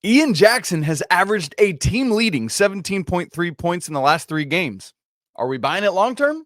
Ian Jackson has averaged a team-leading 17.3 points in the last 3 games. Are we buying it long-term?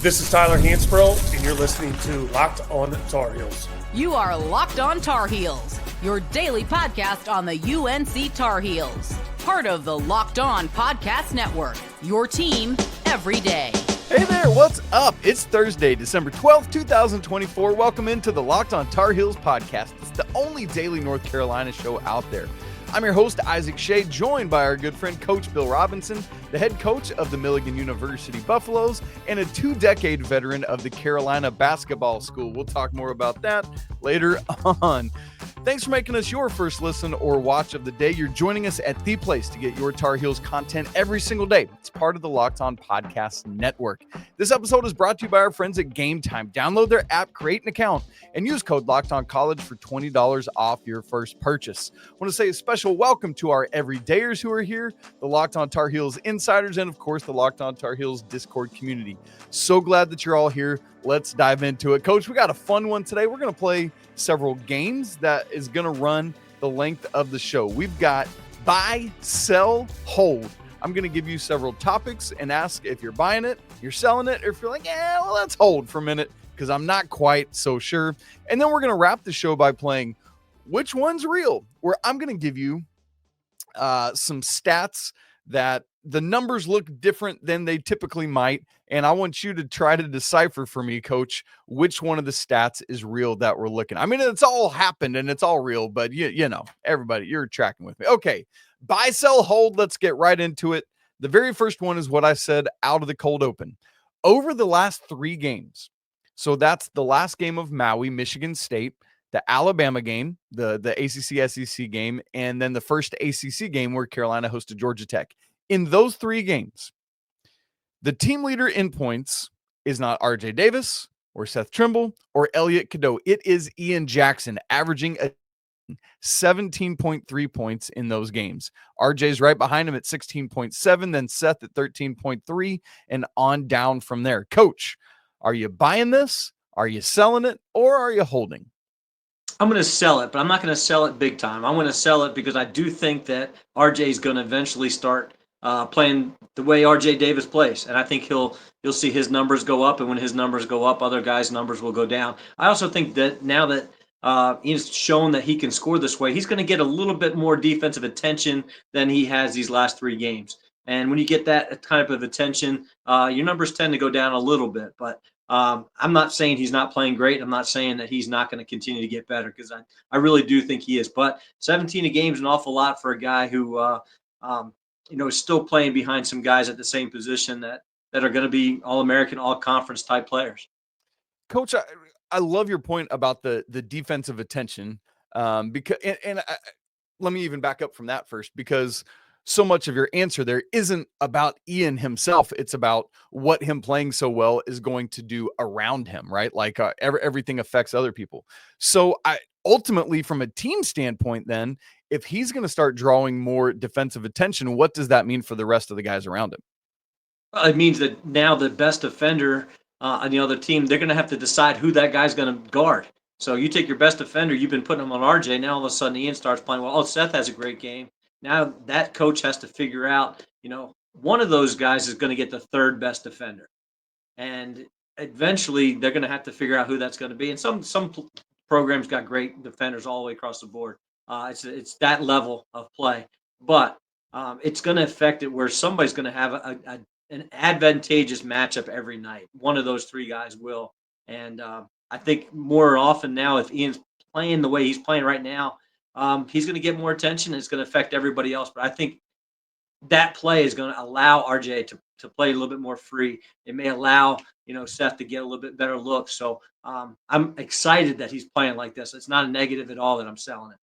This is Tyler Hansbrough, and you're listening to Locked On Tar Heels. You are Locked On Tar Heels, your daily podcast on the UNC Tar Heels. Part of the Locked On Podcast Network, your team every day. Hey there, what's up? It's Thursday, December 12th, 2024. Welcome into the Locked On Tar Heels podcast. It's the only daily North Carolina show out there. I'm your host, Isaac Shea, joined by our good friend, Coach Bill Robinson, the head coach of the Milligan University Buffaloes and a 2-decade veteran of the Carolina Basketball School. We'll talk more about that later on. Thanks for making us your first listen or watch of the day. You're joining us at the place to get your Tar Heels content every single day. It's part of the Locked On Podcast Network. This episode is brought to you by our friends at Game Time. Download their app, create an account, and use code LOCKEDONCollege for $20 off your first purchase. I want to say a special welcome to our everydayers who are here, the Locked On Tar Heels insiders, and of course the Locked On Tar Heels Discord community. So glad that you're all here. Let's dive into it. Coach, we got a fun one today. We're going to play several games that is going to run the length of the show. We've got buy, sell, hold. I'm going to give you several topics and ask if you're buying it, you're selling it, or if you're like, well, let's hold for a minute because I'm not quite so sure. And then we're going to wrap the show by playing Which One's Real, where I'm going to give you some stats that the numbers look different than they typically might. And I want you to try to decipher for me, Coach, which one of the stats is real that we're looking. I mean, it's all happened and it's all real, but you know, everybody, you're tracking with me. Okay. Buy, sell, hold. Let's get right into it. The very first one is what I said out of the cold open. Over the last 3 games. So that's the last game of Maui, Michigan State, the Alabama game, the ACC SEC game, and then the first ACC game where Carolina hosted Georgia Tech. In those 3 games, the team leader in points is not RJ Davis or Seth Trimble or Elliot Cadeau. It is Ian Jackson averaging 17.3 points in those games. RJ's right behind him at 16.7, then Seth at 13.3, and on down from there. Coach, are you buying this? Are you selling it? Or are you holding? I'm going to sell it, but I'm not going to sell it big time. I'm going to sell it because I do think that RJ is going to eventually start playing the way RJ Davis plays, and I think you'll see his numbers go up, and when his numbers go up, other guys' numbers will go down. I also think that now that he's shown that he can score this way, he's going to get a little bit more defensive attention than he has these last 3 games. And when you get that type of attention, your numbers tend to go down a little bit. But I'm not saying he's not playing great. I'm not saying that he's not going to continue to get better because I really do think he is. But 17 a game is an awful lot for a guy who is still playing behind some guys at the same position that are going to be All-American, All-Conference type players. Coach, I love your point about the defensive attention because let me even back up from that first, because so much of your answer there isn't about Ian himself. It's about what him playing so well is going to do around him, right? Like everything affects other people. So ultimately, from a team standpoint, then, if he's going to start drawing more defensive attention, what does that mean for the rest of the guys around him? Well, it means that now the best defender on the other team, they're going to have to decide who that guy's going to guard. So you take your best defender, you've been putting him on RJ. Now all of a sudden Ian starts playing well. Oh, Seth has a great game. Now that coach has to figure out, one of those guys is going to get the third best defender. And eventually they're going to have to figure out who that's going to be. And some programs got great defenders all the way across the board. It's that level of play. But it's going to affect it where somebody's going to have an advantageous matchup every night. One of those 3 guys will. And I think more often now, if Ian's playing the way he's playing right now, he's going to get more attention. It's going to affect everybody else. But I think that play is going to allow RJ to play a little bit more free. It may allow, Seth to get a little bit better look. So I'm excited that he's playing like this. It's not a negative at all that I'm selling it.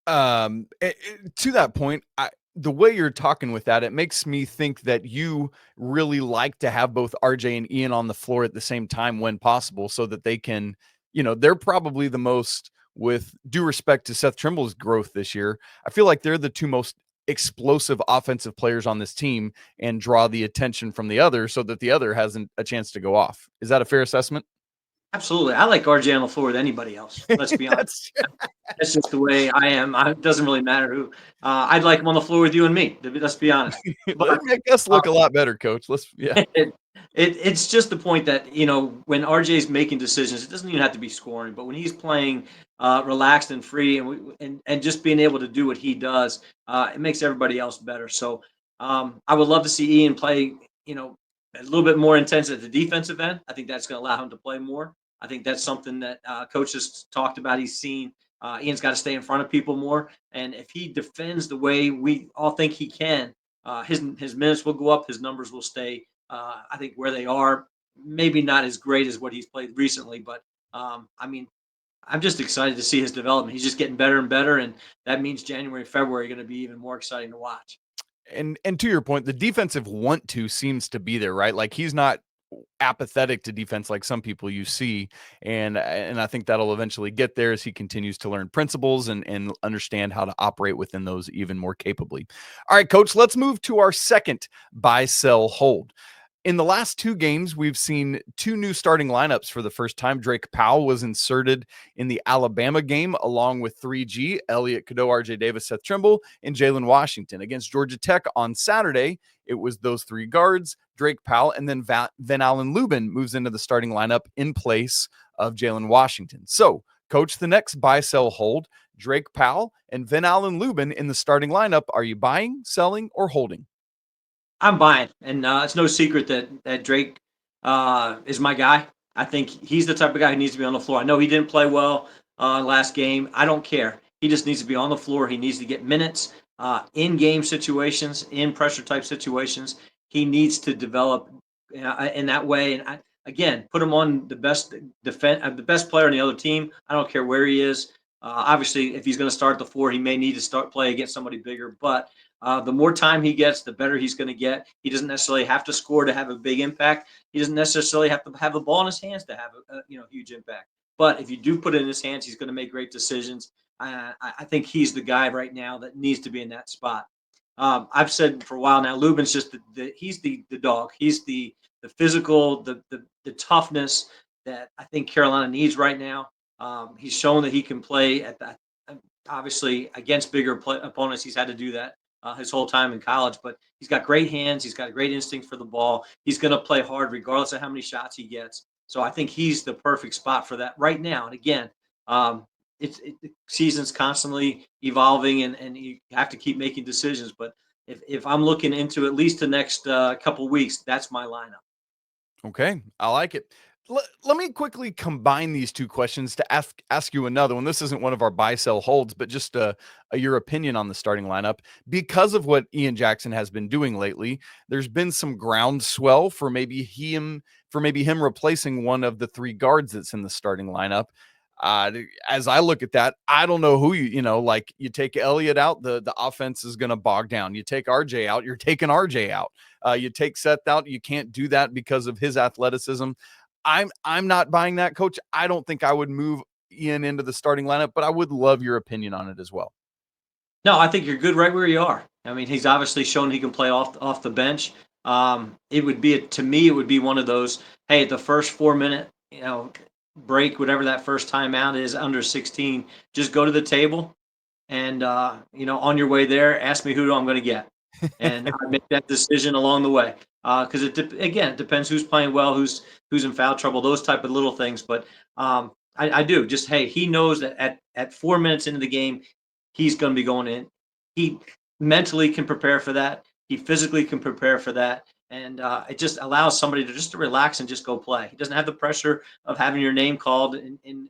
To that point, the way you're talking with that, it makes me think that you really like to have both RJ and Ian on the floor at the same time when possible so that they can, they're probably the most, with due respect to Seth Trimble's growth this year, I feel like they're the 2 most explosive offensive players on this team and draw the attention from the other so that the other hasn't a chance to go off. Is that a fair assessment? Absolutely. I like RJ on the floor with anybody else. Let's be honest. That's That's just the way I am. It doesn't really matter who. I'd like him on the floor with you and me. Let's be honest. They But make us look a lot better, Coach. Yeah. it's just the point that when RJ's making decisions, it doesn't even have to be scoring, but when he's playing relaxed and free, and just being able to do what he does, it makes everybody else better. So I would love to see Ian play, a little bit more intense at the defensive end. I think that's going to allow him to play more. I think that's something that coaches talked about. He's seen Ian's got to stay in front of people more, and if he defends the way we all think he can, his minutes will go up, his numbers will stay. I think where they are, maybe not as great as what he's played recently, but I mean, I'm just excited to see his development. He's just getting better and better, and that means January, February are going to be even more exciting to watch. And to your point, the defensive want to seems to be there, right? Like he's not apathetic to defense like some people you see, and I think that'll eventually get there as he continues to learn principles and understand how to operate within those even more capably. All right, Coach, let's move to our second buy, sell, hold. In the last two games, we've seen two new starting lineups for the first time. Drake Powell was inserted in the Alabama game along with 3G, Elliot Cadeau, RJ Davis, Seth Trimble, and Jalen Washington. Against Georgia Tech on Saturday, it was those three guards, Drake Powell, and then Ven-Allen Lubin moves into the starting lineup in place of Jalen Washington. So, Coach, the next buy, sell, hold, Drake Powell and Ven-Allen Lubin in the starting lineup. Are you buying, selling, or holding? I'm buying, and it's no secret that Drake is my guy. I think he's the type of guy who needs to be on the floor. I know he didn't play well last game. I don't care. He just needs to be on the floor. He needs to get minutes in game situations, in pressure type situations. He needs to develop in that way. And again, put him on the best the best player on the other team. I don't care where he is. Obviously, if he's going to start the floor, he may need to start play against somebody bigger, but the more time he gets, the better he's going to get. He doesn't necessarily have to score to have a big impact. He doesn't necessarily have to have the ball in his hands to have a huge impact. But if you do put it in his hands, he's going to make great decisions. I think he's the guy right now that needs to be in that spot. I've said for a while now, Lubin's just he's the dog. He's the physical, the toughness that I think Carolina needs right now. He's shown that he can play at that. Obviously, against bigger opponents, he's had to do that his whole time in college, but he's got great hands. He's got a great instinct for the ball. He's going to play hard regardless of how many shots he gets. So I think he's the perfect spot for that right now. And again, the season's constantly evolving, and you have to keep making decisions. But if I'm looking into at least the next couple weeks, that's my lineup. Okay, I like it. Let me quickly combine these two questions to ask you another one. This isn't one of our buy sell holds, but just your opinion on the starting lineup. Because of what Ian Jackson has been doing lately, there's been some groundswell for maybe him replacing one of the three guards that's in the starting lineup. As I look at that, I don't know who like you take Elliot out, the offense is going to bog down. You take RJ out, you're taking RJ out. You take Seth out, you can't do that because of his athleticism. I'm not buying that, Coach. I don't think I would move Ian into the starting lineup, but I would love your opinion on it as well. No, I think you're good right where you are. I mean, he's obviously shown he can play off the bench. It would be one of those, hey, at the first 4-minute, break, whatever that first timeout is, under 16, just go to the table and on your way there, ask me who I'm going to get, and I make that decision along the way. Because it depends who's playing well, who's in foul trouble, those type of little things. But I do just, hey, he knows that at 4 minutes into the game, he's going to be going in. He mentally can prepare for that. He physically can prepare for that. And it just allows somebody to relax and just go play. He doesn't have the pressure of having your name called in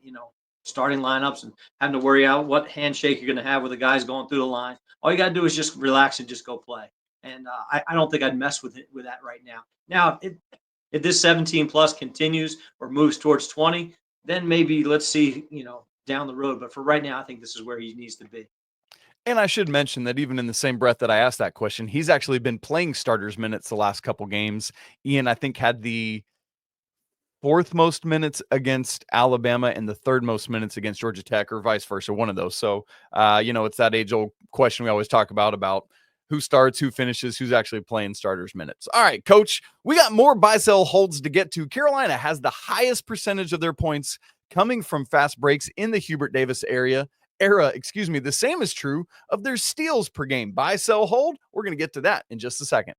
starting lineups and having to worry out what handshake you're going to have with the guys going through the line. All you got to do is just relax and just go play. And I don't think I'd mess with that right now. Now, if this 17 plus continues or moves towards 20, then maybe let's see, down the road. But for right now, I think this is where he needs to be. And I should mention that even in the same breath that I asked that question, he's actually been playing starters minutes the last couple games. Ian, I think, had the fourth most minutes against Alabama and the third most minutes against Georgia Tech, or vice versa, one of those. So, it's that age-old question we always talk about who starts, who finishes, who's actually playing starters minutes. All right, Coach, we got more buy-sell holds to get to. Carolina has the highest percentage of their points coming from fast breaks in the Hubert Davis era. The same is true of their steals per game. Buy, sell, hold. We're going to get to that in just a second.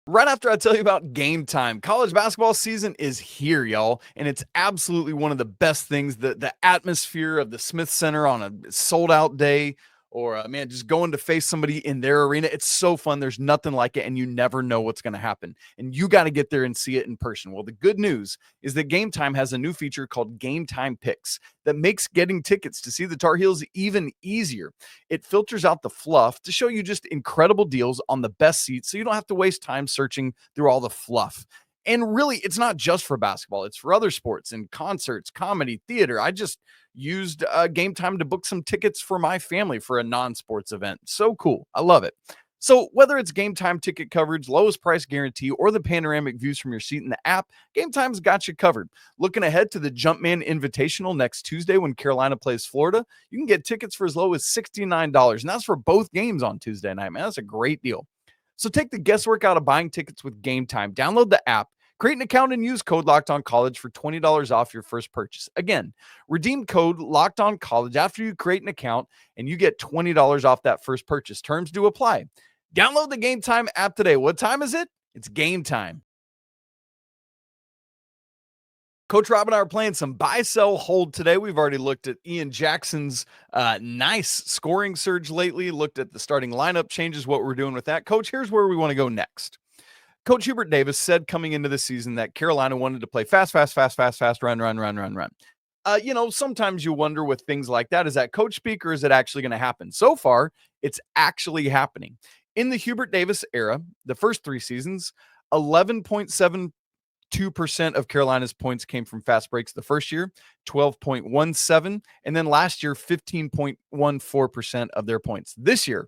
Right after I tell you about Game Time, college basketball season is here, y'all, and it's absolutely one of the best things. The atmosphere of the Smith Center on a sold-out day, or man, just going to face somebody in their arena. It's so fun. There's nothing like it, and you never know what's going to happen. And you got to get there and see it in person. Well, the good news is that Game Time has a new feature called Game Time Picks that makes getting tickets to see the Tar Heels even easier. It filters out the fluff to show you just incredible deals on the best seats, so you don't have to waste time searching through all the fluff. And really, it's not just for basketball. It's for other sports and concerts, comedy, theater. I just used Game Time to book some tickets for my family for a non-sports event. So cool. I love it. So whether it's Game Time ticket coverage, lowest price guarantee, or the panoramic views from your seat in the app, Game Time's got you covered. Looking ahead to the Jumpman Invitational next Tuesday when Carolina plays Florida, you can get tickets for as low as $69, and that's for both games on Tuesday night, man. That's a great deal. So take the guesswork out of buying tickets with Game Time. Download the app, create an account, and use code LOCKEDONCollege for $20 off your first purchase. Again, redeem code LOCKEDONCollege after you create an account, and you get $20 off that first purchase. Terms do apply. Download the Game Time app today. What time is it? It's game time. Coach Rob and I are playing some buy, sell, hold today. We've already looked at Ian Jackson's nice scoring surge lately, looked at the starting lineup changes, what we're doing with that. Coach, here's where we want to go next. Coach Hubert Davis said coming into the season that Carolina wanted to play fast, run. Sometimes you wonder with things like that, is that coach speak or is it actually going to happen? So far, it's actually happening. In the Hubert Davis era, the first 3 seasons, 11.72% of Carolina's points came from fast breaks the first year, 12.17%, and then last year, 15.14% of their points. This year,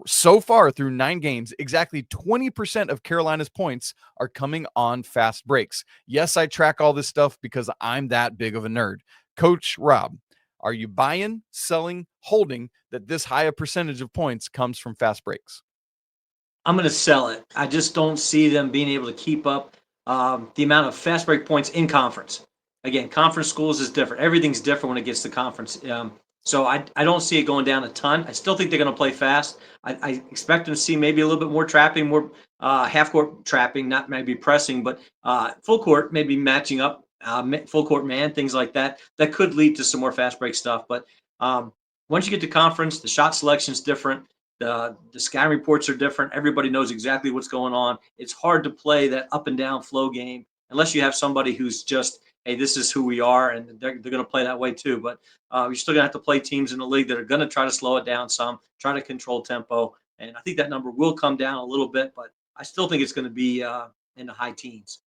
so far through 9 games, exactly 20% of Carolina's points are coming on fast breaks. Yes, I track all this stuff because I'm that big of a nerd. Coach Rob, are you buying, selling, holding that this high a percentage of points comes from fast breaks? I'm going to sell it. I just don't see them being able to keep up the amount of fast break points in conference. Again, conference schools is different. Everything's different when it gets to conference. So I don't see it going down a ton. I still think they're going to play fast. I expect them to see maybe a little bit more trapping, more half-court trapping, not maybe pressing, but full court, maybe matching up, full court man, things like that. That could lead to some more fast break stuff. But once you get to conference, the shot selection is different. The scouting reports are different. Everybody knows exactly what's going on. It's hard to play that up and down flow game unless you have somebody who's just, hey, this is who we are, and they're going to play that way too. But you're still going to have to play teams in the league that are going to try to slow it down some, try to control tempo. And I think that number will come down a little bit, but I still think it's going to be in the high teens.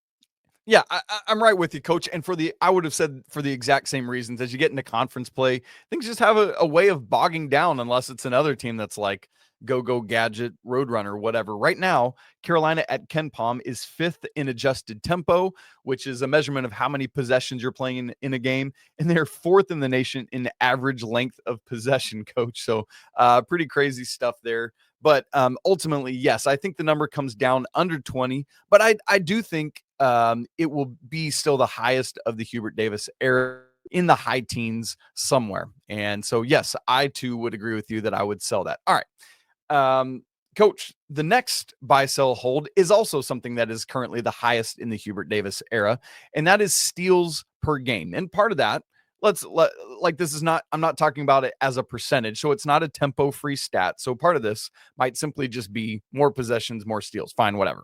Yeah, I'm right with you, Coach. And I would have said for the exact same reasons. As you get into conference play, things just have a way of bogging down unless it's another team that's like go gadget, roadrunner, whatever. Right now, Carolina at KenPom is 5th in adjusted tempo, which is a measurement of how many possessions you're playing in a game. And they're 4th in the nation in average length of possession, Coach. So pretty crazy stuff there. But ultimately, yes, I think the number comes down under 20. But I do think it will be still the highest of the Hubert Davis era, in the high teens somewhere. And so, yes, I too would agree with you that I would sell that. All right. Coach, the next buy, sell, hold is also something that is currently the highest in the Hubert Davis era, and that is steals per game. And part of that, I'm not talking about it as a percentage, so it's not a tempo free stat. So part of this might simply just be more possessions, more steals. Fine, whatever.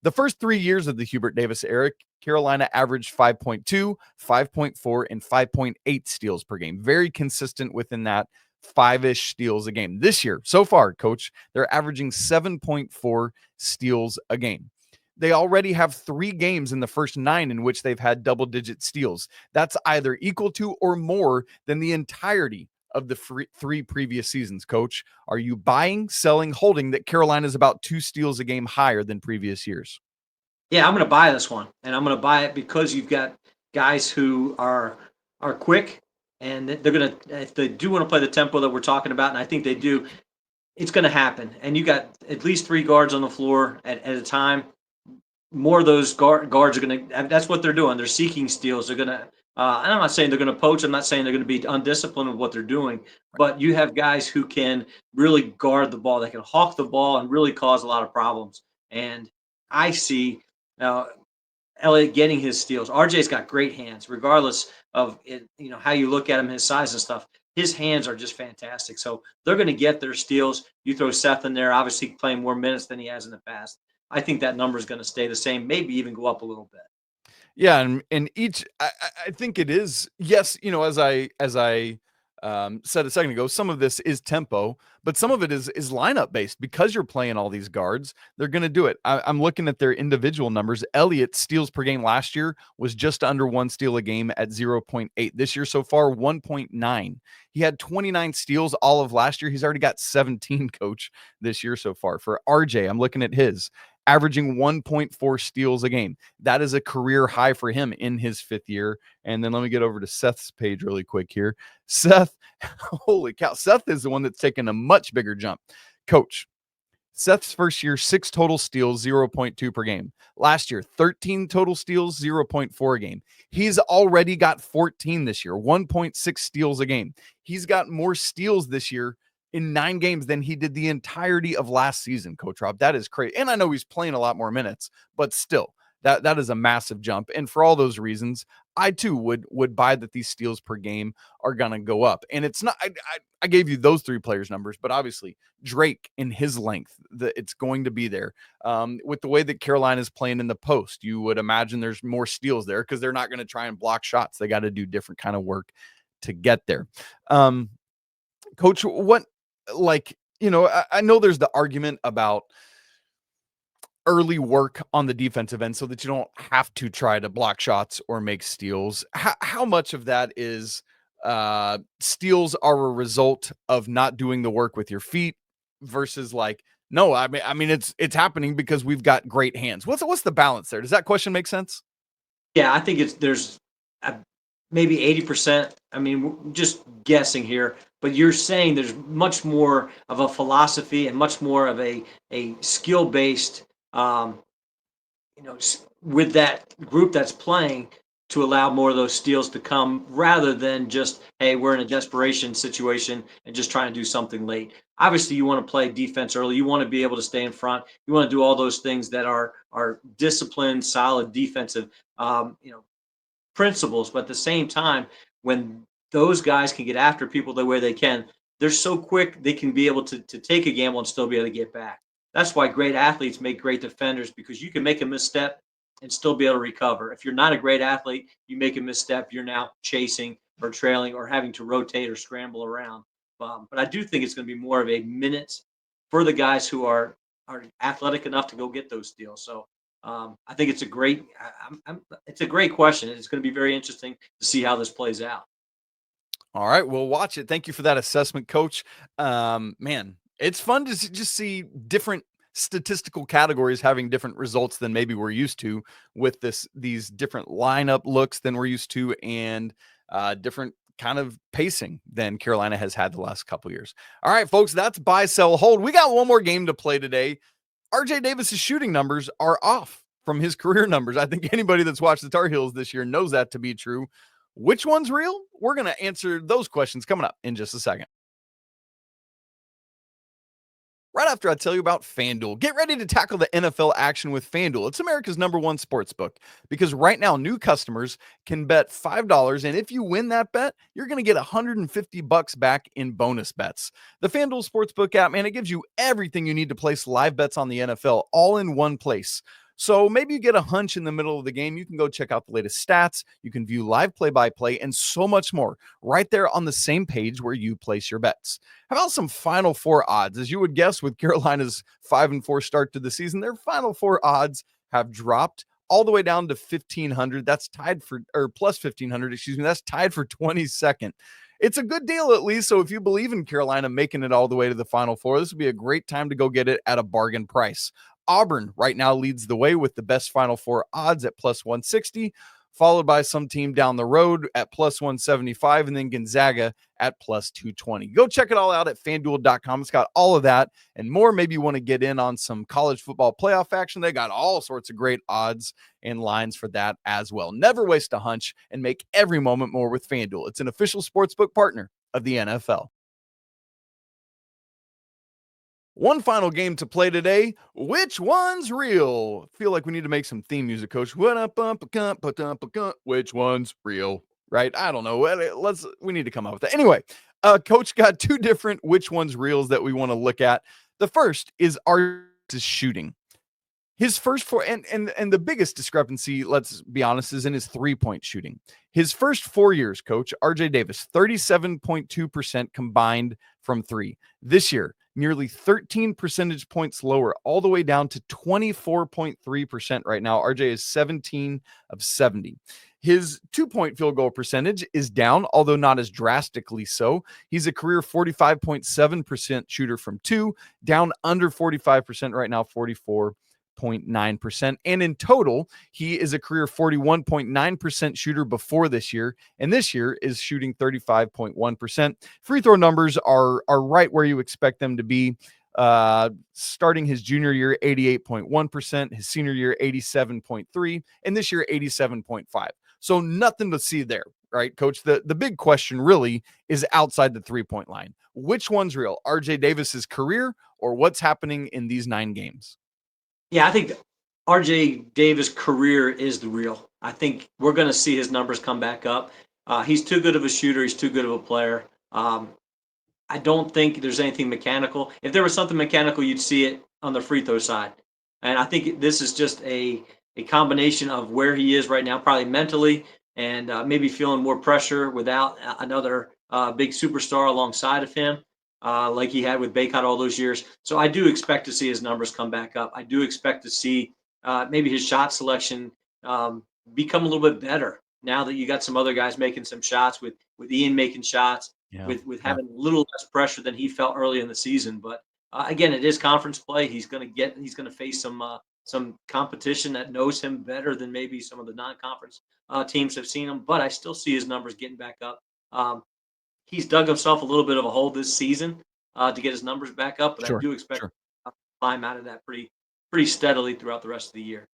The first 3 years of the Hubert Davis era, Carolina averaged 5.2, 5.4, and 5.8 steals per game. Very consistent within that 5-ish steals a game. This year, so far, Coach, they're averaging 7.4 steals a game. They already have 3 games in the first 9 in which they've had double-digit steals. That's either equal to or more than the entirety of the 3 previous seasons, Coach. Are you buying, selling, holding that Carolina is about 2 steals a game higher than previous years? Yeah, I'm going to buy this one, and I'm going to buy it because you've got guys who are quick. and they're going to, if they do want to play the tempo that we're talking about, and I think they do, it's going to happen. And you got at least 3 guards on the floor at a time. More of those guards are going to, that's what they're doing. They're seeking steals. They're going to, and I'm not saying they're going to poach. I'm not saying they're going to be undisciplined with what they're doing, but you have guys who can really guard the ball. They can hawk the ball and really cause a lot of problems. And I see Elliot getting his steals. RJ's got great hands, regardless of it, how you look at him, his size and stuff. His hands are just fantastic. So they're going to get their steals. You throw Seth in there, obviously playing more minutes than he has in the past. I think that number is going to stay the same, maybe even go up a little bit. Yeah, and each I think it is, yes, as I said a second ago, some of this is tempo, but some of it is lineup based because you're playing all these guards. They're going to do it. I'm looking at their individual numbers. Elliot steals per game last year was just under 1 steal a game at 0.8. This year so far 1.9. He had 29 steals all of last year. He's already got 17, coach, this year so far. For RJ, I'm looking at his averaging 1.4 steals a game. That is a career high for him in his 5th year. And then let me get over to Seth's page really quick here. Seth, holy cow. Seth is the one that's taken a much bigger jump. Coach, Seth's first year, 6 total steals, 0.2 per game. Last year, 13 total steals, 0.4 a game. He's already got 14 this year, 1.6 steals a game. He's got more steals this year in 9 games than he did the entirety of last season, Coach Rob. That is crazy. And I know he's playing a lot more minutes, but still, that is a massive jump. And for all those reasons, I too would buy that these steals per game are going to go up. And it's not, I gave you those 3 players numbers, but obviously Drake in his length, it's going to be there. With the way that Carolina is playing in the post, you would imagine there's more steals there because they're not going to try and block shots. They got to do different kind of work to get there. Coach, what, I know there's the argument about early work on the defensive end so that you don't have to try to block shots or make steals. How much of that is steals are a result of not doing the work with your feet versus no, I mean it's happening because we've got great hands. What's the balance there? Does that question make sense? Yeah, I think there's maybe 80%. I mean, we're just guessing here, but you're saying there's much more of a philosophy and much more of a skill-based, with that group that's playing to allow more of those steals to come rather than just, hey, we're in a desperation situation and just trying to do something late. Obviously, you want to play defense early. You want to be able to stay in front. You want to do all those things that are disciplined, solid defensive, principles. But at the same time, when those guys can get after people the way they can, they're so quick they can be able to take a gamble and still be able to get back. That's why great athletes make great defenders, because you can make a misstep and still be able to recover. If you're not a great athlete, you make a misstep, you're now chasing or trailing or having to rotate or scramble around. But I do think it's going to be more of a minutes for the guys who are athletic enough to go get those steals. So I think it's a great question. It's going to be very interesting to see how this plays out. All right, we'll watch it. Thank you for that assessment, Coach. Man, it's fun to just see different statistical categories having different results than maybe we're used to with these different lineup looks than we're used to, and different kind of pacing than Carolina has had the last couple years. All right, folks, that's buy, sell, hold. We got one more game to play today. RJ Davis's shooting numbers are off from his career numbers. I think anybody that's watched the Tar Heels this year knows that to be true. Which one's real? We're going to answer those questions coming up in just a second. Right after I tell you about FanDuel. Get ready to tackle the NFL action with FanDuel. It's America's #1 sports book, because right now new customers can bet $5, and if you win that bet, you're going to get $150 back in bonus bets. The FanDuel Sportsbook app, man, it gives you everything you need to place live bets on the NFL all in one place. So maybe you get a hunch in the middle of the game. You can go check out the latest stats. You can view live play-by-play and so much more right there on the same page where you place your bets. How about some Final Four odds? As you would guess, with Carolina's 5-4 start to the season, their Final Four odds have dropped all the way down to 1,500. That's tied for, or plus 1,500, excuse me. That's tied for 22nd. It's a good deal, at least. So if you believe in Carolina making it all the way to the Final Four, this would be a great time to go get it at a bargain price. Auburn right now leads the way with the best Final Four odds at plus 160, followed by some team down the road at plus 175, and then Gonzaga at plus 220. Go check it all out at FanDuel.com. It's got all of that and more. Maybe you want to get in on some college football playoff action. They got all sorts of great odds and lines for that as well. Never waste a hunch and make every moment more with FanDuel. It's an official sportsbook partner of the NFL. One final game to play today. Which one's real? Feel like we need to make some theme music, Coach. Which one's real? Right? I don't know. We need to come up with that. Anyway, Coach got two different which one's reals that we want to look at. The first is Arj's shooting. His first four, and the biggest discrepancy, let's be honest, is in his 3-point shooting. His first 4 years, Coach, RJ Davis, 37.2% combined from three. This year, nearly 13 percentage points lower, all the way down to 24.3% right now. RJ is 17 of 70. His 2-point field goal percentage is down, although not as drastically so. He's a career 45.7% shooter from two, down under 45% right now, 44.9%. And in total, he is a career 41.9% shooter before this year, and this year is shooting 35.1%. Free throw numbers are right where you expect them to be. Starting his junior year, 88.1%, his senior year, 87.3%, and this year, 87.5%. So nothing to see there, right, Coach? The big question really is outside the 3-point line. Which one's real? RJ Davis's career or what's happening in these 9 games? Yeah, I think RJ Davis' career is the real. I think we're going to see his numbers come back up. He's too good of a shooter. He's too good of a player. I don't think there's anything mechanical. If there was something mechanical, you'd see it on the free throw side. And I think this is just a combination of where he is right now, probably mentally, and maybe feeling more pressure without another big superstar alongside of him, like he had with Baycott all those years. So I do expect to see his numbers come back up. I do expect to see maybe his shot selection become a little bit better now that you got some other guys making some shots, with Ian making shots, with having a little less pressure than he felt early in the season. But again, it is conference play. He's going to face some competition that knows him better than maybe some of the non-conference teams have seen him. But I still see his numbers getting back up. He's dug himself a little bit of a hole this season to get his numbers back up, but I do expect to climb out of that pretty steadily throughout the rest of the year.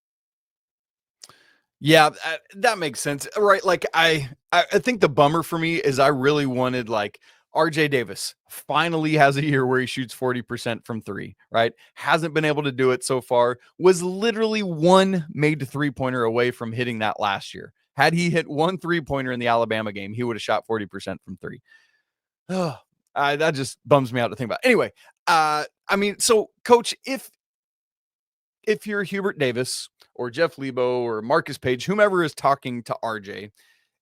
Yeah, that makes sense, right? Like I think the bummer for me is I really wanted, like, RJ Davis finally has a year where he shoots 40% from three, right? Hasn't been able to do it so far. Was literally one made 3-pointer away from hitting that last year. Had he hit one 3-pointer in the Alabama game, he would have shot 40% from three. Oh, that just bums me out to think about. Anyway, I mean, so Coach, if you're Hubert Davis or Jeff Lebo or Marcus Page, whomever is talking to RJ,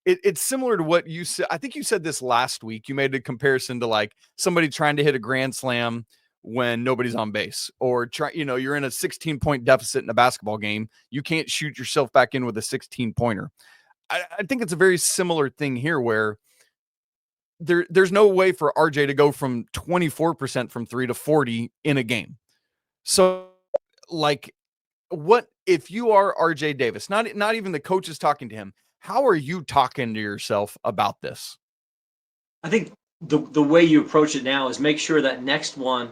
it's similar to what you said. I think you said this last week. You made a comparison to like somebody trying to hit a grand slam when nobody's on base, or you're in a 16-point deficit in a basketball game. You can't shoot yourself back in with a 16-pointer. I think it's a very similar thing here where there's no way for RJ to go from 24% from three to 40 in a game. So like, what if you are RJ Davis, not even the coach is talking to him, how are you talking to yourself about this? I think the way you approach it now is make sure that next one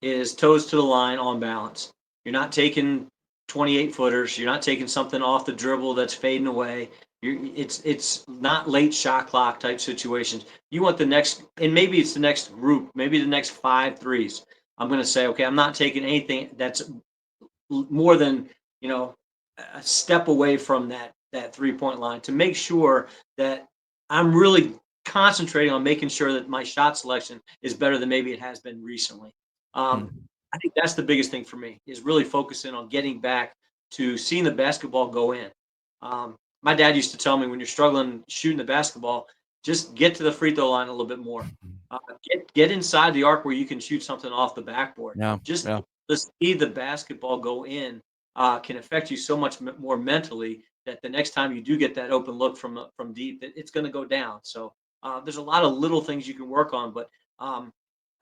is toes to the line on balance. You're not taking 28 footers. You're not taking something off the dribble that's fading away. It's not late shot clock type situations. You want the next, and maybe it's the next group, maybe the next 5 threes. I'm going to say, okay, I'm not taking anything that's more than, a step away from that 3-point line, to make sure that I'm really concentrating on making sure that my shot selection is better than maybe it has been recently. I think that's the biggest thing for me, is really focusing on getting back to seeing the basketball go in. My dad used to tell me, when you're struggling shooting the basketball, just get to the free throw line a little bit more. Get inside the arc where you can shoot something off the backboard. To see the basketball go in can affect you so much more mentally, that the next time you do get that open look from deep, it's going to go down. So there's a lot of little things you can work on. But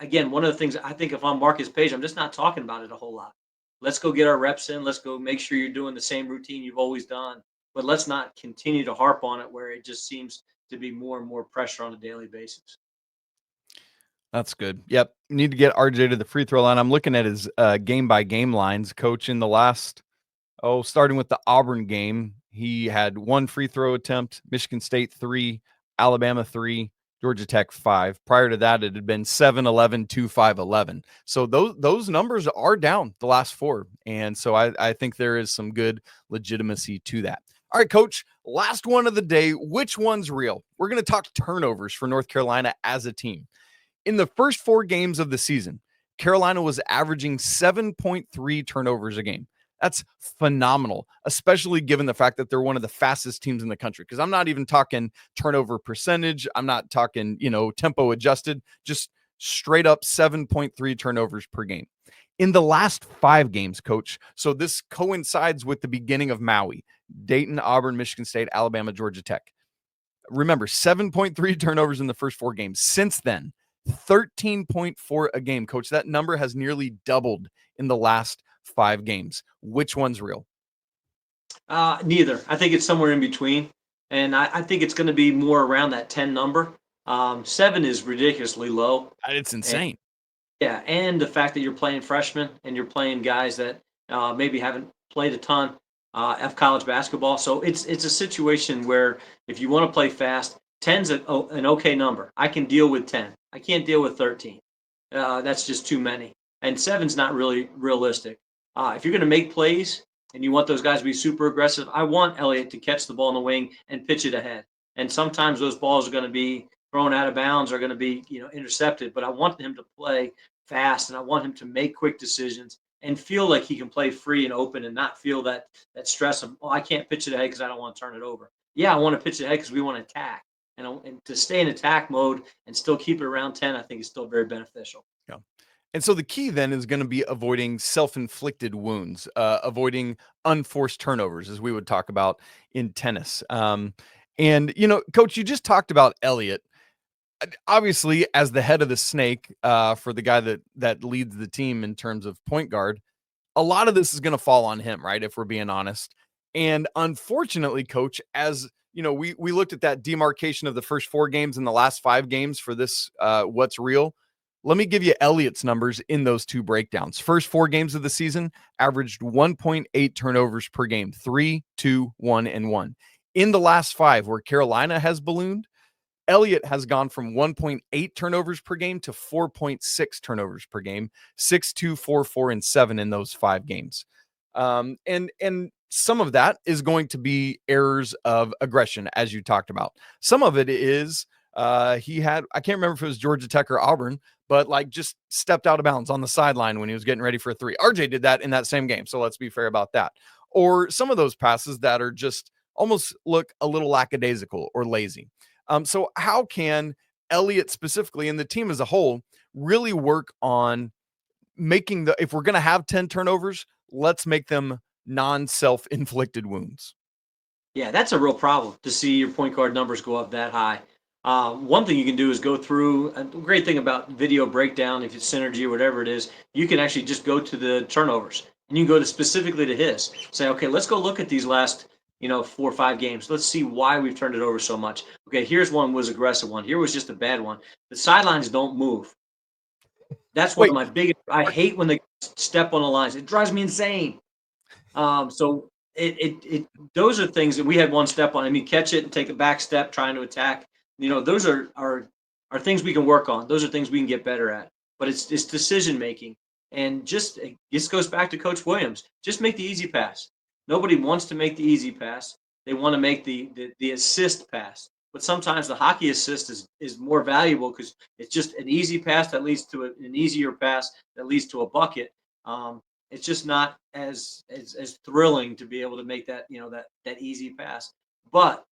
again, one of the things I think, if I'm Marcus Page, I'm just not talking about it a whole lot. Let's go get our reps in. Let's go make sure you're doing the same routine you've always done. but let's not continue to harp on it where it just seems to be more and more pressure on a daily basis. That's good. Yep. Need to get RJ to the free throw line. I'm looking at his game by game lines. Coach, in the last, starting with the Auburn game, he had 1 free throw attempt, Michigan State 3, Alabama 3, Georgia Tech 5. Prior to that, it had been 7, 11, 2, 5, 11. So those numbers are down the last 4. And so I think there is some good legitimacy to that. All right, Coach, last one of the day. Which one's real? We're going to talk turnovers for North Carolina as a team. In the first 4 games of the season, Carolina was averaging 7.3 turnovers a game. That's phenomenal, especially given the fact that they're one of the fastest teams in the country. Because I'm not even talking turnover percentage. I'm not talking, tempo adjusted, just straight up 7.3 turnovers per game. In the last 5 games, Coach, so this coincides with the beginning of Maui, Dayton, Auburn, Michigan State, Alabama, Georgia Tech. Remember, 7.3 turnovers in the first 4 games. Since then, 13.4 a game, Coach. That number has nearly doubled in the last 5 games. Which one's real? Neither. I think it's somewhere in between. And I think it's going to be more around that 10 number. 7 is ridiculously low. It's insane. And the fact that you're playing freshmen and you're playing guys that maybe haven't played a ton of college basketball. So it's a situation where if you want to play fast, 10's an okay number. I can deal with 10. I can't deal with 13. That's just too many. And 7's not really realistic. If you're going to make plays and you want those guys to be super aggressive, I want Elliot to catch the ball in the wing and pitch it ahead. And sometimes those balls are going to be thrown out of bounds, are going to be intercepted. But I want him to play fast, and I want him to make quick decisions and feel like he can play free and open and not feel that stress of, I can't pitch it ahead because I don't want to turn it over. Yeah, I want to pitch it ahead because we want to attack. And to stay in attack mode and still keep it around 10, I think is still very beneficial. Yeah. And so the key then is going to be avoiding self-inflicted wounds, avoiding unforced turnovers, as we would talk about in tennis. Coach, you just talked about Elliot. Obviously, as the head of the snake, for the guy that leads the team in terms of point guard, a lot of this is going to fall on him, right? If we're being honest. And unfortunately, Coach, as we looked at that demarcation of the first 4 games and the last 5 games for this, what's real. Let me give you Elliot's numbers in those 2 breakdowns. First 4 games of the season averaged 1.8 turnovers per game, 3, 2, 1, and 1. In the last 5, where Carolina has ballooned, Elliot has gone from 1.8 turnovers per game to 4.6 turnovers per game, 6, 2, 4, 4, and 7 in those 5 games. And some of that is going to be errors of aggression, as you talked about. Some of it is I can't remember if it was Georgia Tech or Auburn, but just stepped out of bounds on the sideline when he was getting ready for a 3. RJ did that in that same game, so let's be fair about that. Or some of those passes that are just almost look a little lackadaisical or lazy. So how can Elliot specifically and the team as a whole really work on making if we're going to have 10 turnovers, let's make them non-self-inflicted wounds? Yeah, that's a real problem to see your point guard numbers go up that high. One thing you can do is go through. A great thing about video breakdown, if it's Synergy or whatever it is, you can actually just go to the turnovers and you can go specifically to his. Say, okay, let's go look at these last 4 or 5 games. Let's see why we've turned it over so much. Okay, here's one was aggressive one. Here was just a bad one. The sidelines don't move. That's one of my biggest. I hate when they step on the lines. It drives me insane. So those are things that we had one step on. I mean, catch it and take a back step, trying to attack. Those are things we can work on. Those are things we can get better at. But it's decision making, and this goes back to Coach Williams. Just make the easy pass. Nobody wants to make the easy pass. They want to make the assist pass. But sometimes the hockey assist is more valuable because it's just an easy pass that leads to an easier pass that leads to a bucket. It's just not as thrilling to be able to make that that easy pass. But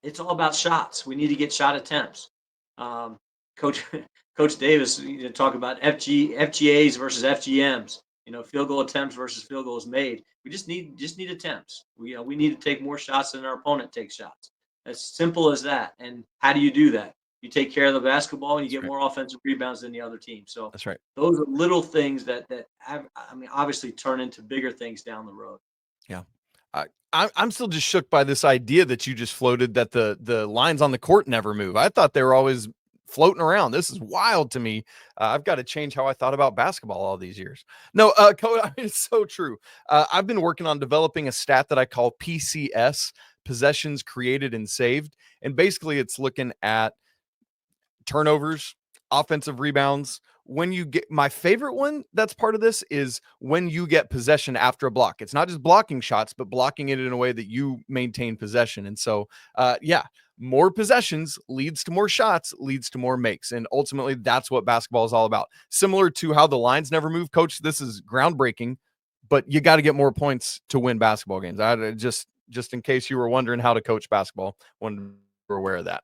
it's all about shots. We need to get shot attempts. Coach Davis talk about FGAs versus FGMs. Field goal attempts versus field goals made. We just need attempts. We need to take more shots than our opponent takes shots. As simple as that. And how do you do that? You take care of the basketball and you get more offensive rebounds than the other team. So that's right. Those are little things that obviously turn into bigger things down the road. Yeah. I'm still just shook by this idea that you just floated that the lines on the court never move. I thought they were always floating around. This is wild to me. I've got to change how I thought about basketball all these years. No, Code, it's so true. I've been working on developing a stat that I call PCS, possessions created and saved. And basically it's looking at turnovers, offensive rebounds. When you get, my favorite one that's part of this is when you get possession after a block. It's not just blocking shots, but blocking it in a way that you maintain possession. And so, more possessions leads to more shots, leads to more makes. And ultimately, that's what basketball is all about. Similar to how the lines never move, Coach, this is groundbreaking, but you got to get more points to win basketball games. I just in case you were wondering how to coach basketball, when we're aware of that.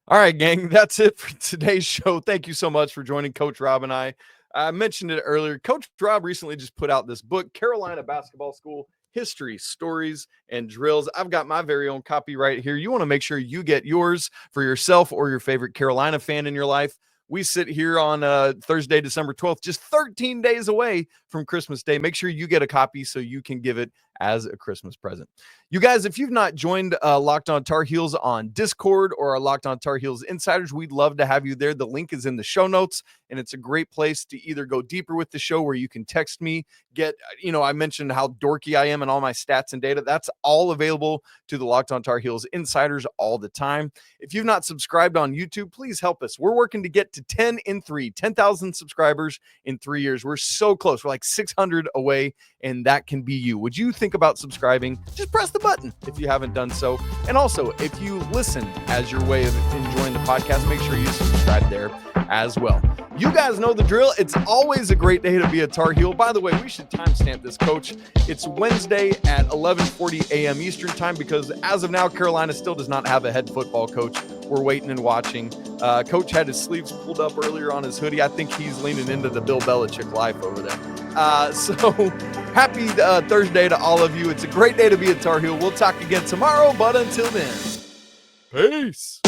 All right, gang, that's it for today's show. Thank you so much for joining Coach Rob and I. I mentioned it earlier. Coach Rob recently just put out this book, Carolina Basketball School, History, Stories, and Drills. I've got my very own copy right here. You want to make sure you get yours for yourself or your favorite Carolina fan in your life. We sit here on Thursday, December 12th, just 13 days away from Christmas Day. Make sure you get a copy so you can give it as a Christmas present. You guys, if you've not joined Locked On Tar Heels on Discord or our Locked On Tar Heels Insiders, we'd love to have you there. The link is in the show notes, and it's a great place to either go deeper with the show where you can text me, I mentioned how dorky I am and all my stats and data. That's all available to the Locked On Tar Heels Insiders all the time. If you've not subscribed on YouTube, please help us. We're working to get to 10,000 subscribers in 3 years. We're so close. We're like 600 away, and that can be you. Would you think about subscribing? Just press the button if you haven't done so. And also, if you listen as your way of enjoying the podcast, make sure you subscribe there as well. You guys know the drill. It's always a great day to be a Tar Heel. By the way, we should timestamp this, Coach. It's Wednesday at 11:40 a.m. Eastern time because as of now, Carolina still does not have a head football coach. We're waiting and watching. Coach had his sleeves pulled up earlier on his hoodie. I think he's leaning into the Bill Belichick life over there. So happy Thursday to all of you. It's a great day to be a Tar Heel. We'll talk again tomorrow, but until then, peace.